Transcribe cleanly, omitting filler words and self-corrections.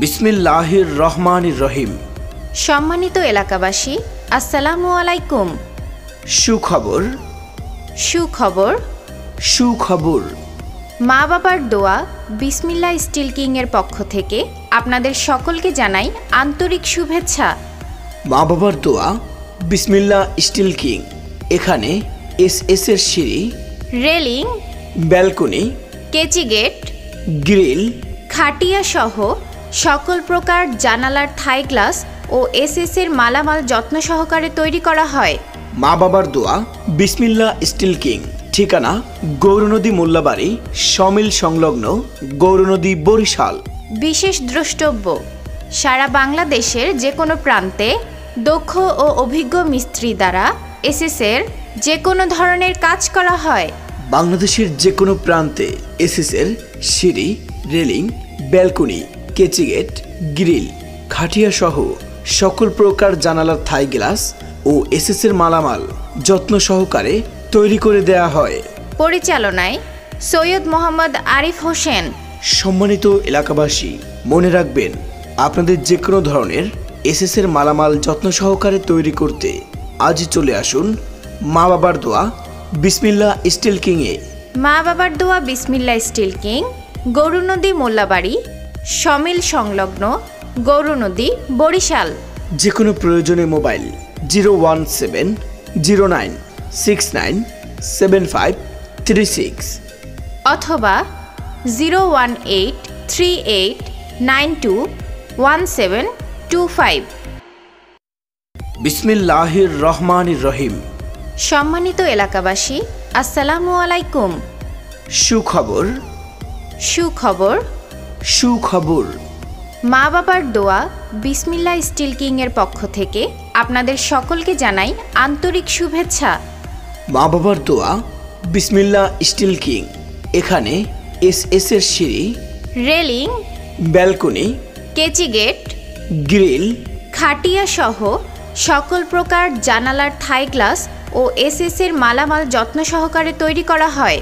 বিসমিল্লাহির রহমানির রহিম। সম্মানিত এলাকাবাসী, আসসালামু আলাইকুম। সুখবর সুখবর সুখবর মা বাবার দোয়া বিসমিল্লাহ স্টিল কিং এর পক্ষ থেকে আপনাদের সকলকে জানাই আন্তরিক শুভেচ্ছা। মা বাবার দোয়া বিসমিল্লাহ স্টিল কিং। এখানে এস এর সিঁড়ি, রেলিং, ব্যালকনি, কেচি গেট, গ্রিল, খাটিয়া সহ সকল প্রকার জানালার থাই গ্লাস ও এস এর মালামাল যত্ন সহকারে তৈরি করা হয়। মা বাবার দোয়া বিসমিল্লাহ স্টিল কিং। ঠিকানা গৌরনদী মোল্লাবাড়ি, সমিল সংলগ্ন, গৌরনদী, বরিশাল। বিশেষ দ্রষ্টব্য, সারা বাংলাদেশের যে কোনো প্রান্তে দক্ষ ও অভিজ্ঞ মিস্ত্রি দ্বারা এর যে কোনো ধরনের কাজ করা হয়। বাংলাদেশের যে কোনো প্রান্তে এর সিঁড়ি, রেলিং, ব্যালকনি, কেচি গেট, গ্রিল, খাটিয়া সহ সকল প্রকার জানালার থাই গ্লাস ও এর মালামাল যত্ন সহকারে তৈরি করে দেয়া হয়। পরিচালনায় সৈয়দ মোহাম্মদ আরিফ হোসেন। সম্মানিত এলাকাবাসী, মনে রাখবেন, আপনাদের যে কোনো ধরনের এর মালামাল যত্ন সহকারে তৈরি করতে আজই চলে আসুন মা বাবার দোয়া বিসমিল্লাহ স্টিল কিং এ। মা বাবার দোয়া বিসমিল্লাহ still king, Gournadi Mollabari, sawmill সংলগ্ন, গৌরনদী, বরিশাল। যে কোনো প্রয়োজনে মোবাইল 01709697536 অথবা 01838921725। বিসমিল্লাহির রহমানির রহিম। সম্মানিত এলাকাবাসী, আসসালামু আলাইকুম। সুখবর সুখবর সুখবর মা বাবার দোয়া বিসমিল্লাহ স্টিল কিং এর পক্ষ থেকে আপনাদের সকলকে জানাই আন্তরিক শুভেচ্ছা। মা বাবার দোয়া বিসমিল্লাহ স্টিল কিং। এখানে এস এর সিঁড়ি, রেলিং, ব্যালকনি, কেচি গেট, গ্রিল, খাটিয়া সহ সকল প্রকার জানালার থাই গ্লাস ও এস এর মালামাল যত্ন সহকারে তৈরি করা হয়।